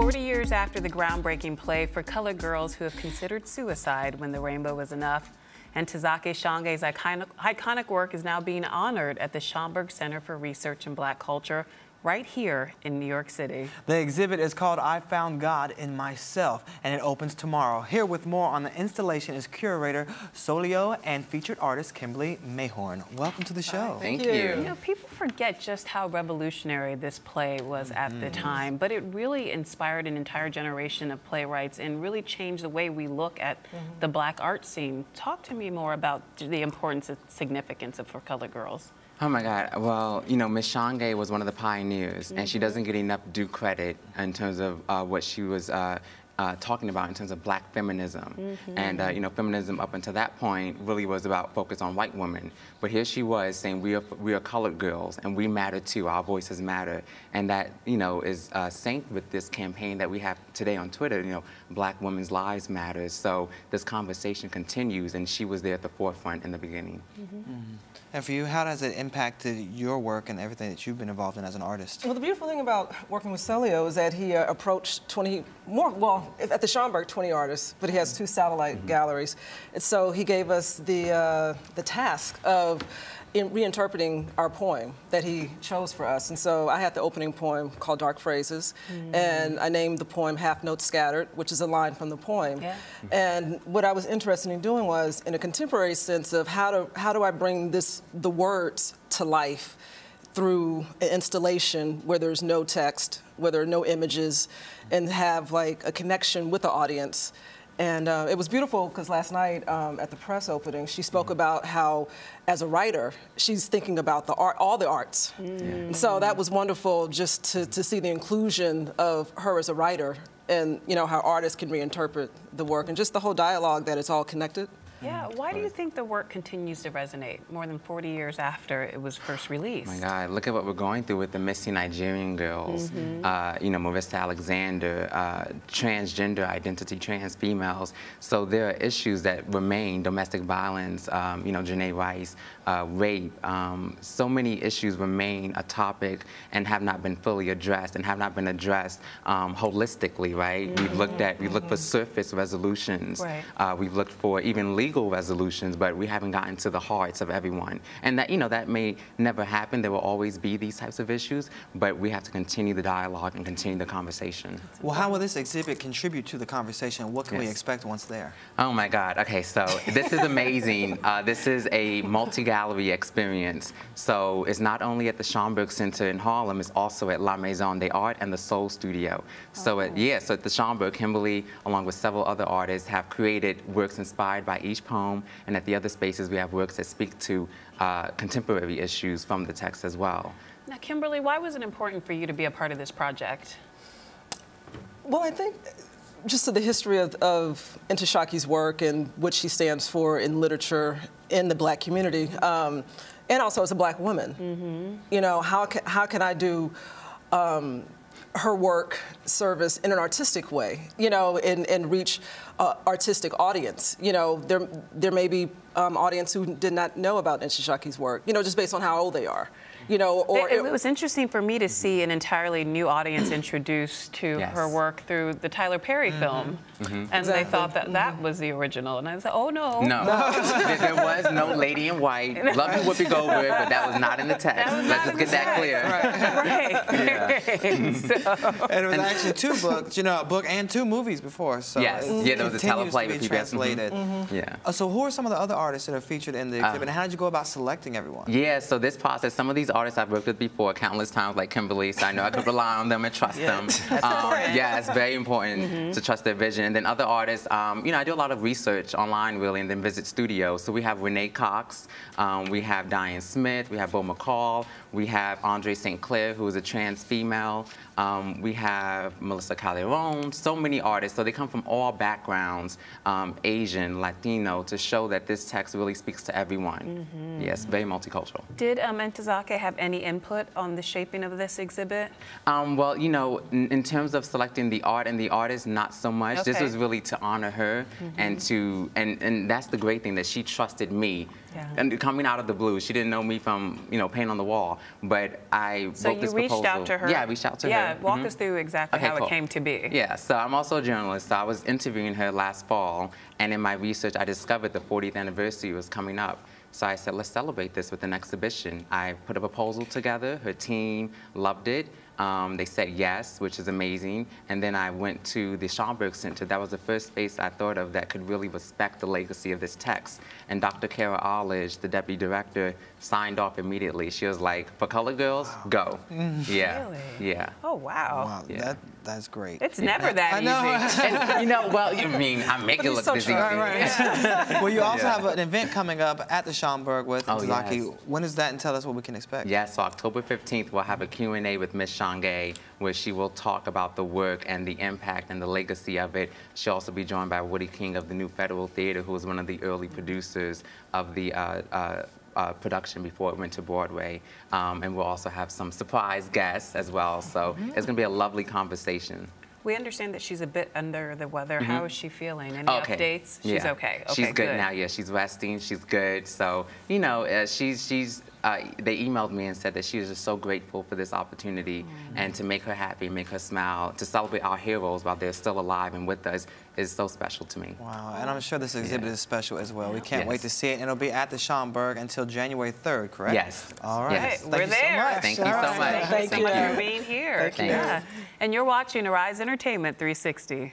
40 years after the groundbreaking play for colored girls who have considered suicide when the rainbow was enough, and Ntozake Shange's iconic work is now being honored at the Schomburg Center for Research in Black Culture right here in New York City. The exhibit is called I Found God in Myself, and it opens tomorrow. Here with more on the installation is curator Souleo and featured artist Kimberly Mayhorn. Welcome to the show. Thank you. You know, people forget just how revolutionary this play was at the time, but it really inspired an entire generation of playwrights and really changed the way we look at the Black art scene. Talk to me more about the importance and significance of For Colored Girls. Oh my God, well, you know, Miss Shange was one of the pioneers, and she doesn't get enough due credit in terms of what she was talking about in terms of Black feminism. And, you know, feminism up until that point really was about focus on white women. But here she was saying we are colored girls, and we matter too, our voices matter. And that, you know, is synced with this campaign that we have today on Twitter, you know, Black women's lives matter. So this conversation continues, and she was there at the forefront in the beginning. And for you, how has it impacted your work and everything that you've been involved in as an artist? Well, the beautiful thing about working with Souleo is that he approached 20 more, well, at the Schomburg, 20 artists, but he has 2 satellite galleries. And so he gave us the task of reinterpreting our poem that he chose for us. And so I had the opening poem called Dark Phrases, and I named the poem Half Note Scattered, which is a line from the poem. And what I was interested in doing was, in a contemporary sense of how do I bring the words to life through an installation where there's no text, where there are no images, and have like a connection with the audience. And it was beautiful because last night at the press opening, she spoke about how, as a writer, she's thinking about the art, all the arts. And so that was wonderful just to see the inclusion of her as a writer, and you know how artists can reinterpret the work, and just the whole dialogue that it's all connected. Yeah, why do you think the work continues to resonate more than 40 years after it was first released? Oh my God, look at what we're going through with the missing Nigerian girls, you know, Marissa Alexander, transgender identity, trans females. So there are issues that remain, domestic violence, you know, Janae Rice, rape. So many issues remain a topic and have not been fully addressed and have not been addressed holistically, right? We've looked for surface resolutions. We've looked for even legal resolutions, but we haven't gotten to the hearts of everyone. And that, you know, that may never happen. There will always be these types of issues, but we have to continue the dialogue and continue the conversation. Well, how will this exhibit contribute to the conversation? What can we expect once there? Oh my God, okay, so this is amazing. This is a multi-gallery experience. So it's not only at the Schomburg Center in Harlem, it's also at La Maison des Arts and the Soul Studio. So at the Schomburg, Kimberly, along with several other artists, have created works inspired by each poem, and at the other spaces we have works that speak to contemporary issues from the text as well. Now, Kimberly, why was it important for you to be a part of this project? Well, I think just to the history of Ntozake's work and what she stands for in literature in the Black community, and also as a Black woman. You know, how can I do her work service in an artistic way, you know, and reach artistic audience. You know, there may be audience who did not know about Ntozake's work, you know, just based on how old they are. You know, or it was interesting for me to see an entirely new audience introduced to her work through the Tyler Perry film, and they thought that that was the original, and I said, oh no, there was no lady in white. Love you, Whoopi Goldberg, but that was not in the text. Let's just get that clear. And it was actually 2 books, you know, a book and 2 movies before. So there was a teleplay to be translated. So who are some of the other artists that are featured in the exhibit, and how did you go about selecting everyone? Yeah, so this process, some of these artists I've worked with before countless times, like Kimberly, so I know I could rely on them and trust them. Yeah, it's very important to trust their vision. And then other artists, you know, I do a lot of research online, really, and then visit studios. So we have Renee Cox, we have Diane Smith, we have Bo McCall, we have Andre St. Clair, who is a trans female, we have Melissa Calderon, so many artists. So they come from all backgrounds, Asian, Latino, to show that this text really speaks to everyone. Yes, very multicultural. Did Ntozake have any input on the shaping of this exhibit? Well, you know, in terms of selecting the art and the artist, not so much. This was really to honor her and that's the great thing, that she trusted me And coming out of the blue, she didn't know me from, you know, paint on the wall, but I wrote this proposal. So you reached out to her? Yeah, I reached out to her. Yeah, walk us through exactly how it came to be. Yeah, so I'm also a journalist, so I was interviewing her last fall, and in my research, I discovered the 40th anniversary was coming up. So I said, let's celebrate this with an exhibition. I put a proposal together. Her team loved it. They said yes, which is amazing. And then I went to the Schomburg Center. That was the first space I thought of that could really respect the legacy of this text. And Dr. Kara Arledge, the deputy director, signed off immediately. She was like, for Color Girls, go. Yeah. Really? Yeah. Oh, wow. Wow, Yeah. that's great. It's never that I know. easy. And, you know, well, you mean, I make it look so this easy. Well, you also have an event coming up at the Schomburg with Zaki. Yes. When is that, and tell us what we can expect? Yes, so October 15th, we'll have a Q&A with Ms. Shangay, where she will talk about the work and the impact and the legacy of it. She'll also be joined by Woody King of the New Federal Theater, who was one of the early producers of the production before it went to Broadway. And we'll also have some surprise guests as well. So it's going to be a lovely conversation. We understand that she's a bit under the weather. How is she feeling? Any updates? She's Yeah. okay. Okay, she's good now. Yeah, she's resting. She's good. So, you know, they emailed me and said that she was just so grateful for this opportunity and to make her happy, make her smile, to celebrate our heroes while they're still alive and with us is so special to me. Wow, and I'm sure this exhibit is special as well. We can't wait to see it. And it'll be at the Schomburg until January 3rd, correct? Yes. All right. Yes. Thank We're you so there. much. Thank you so much. Thank you so much for being here. Thank you. Yeah. And you're watching Arise Entertainment 360.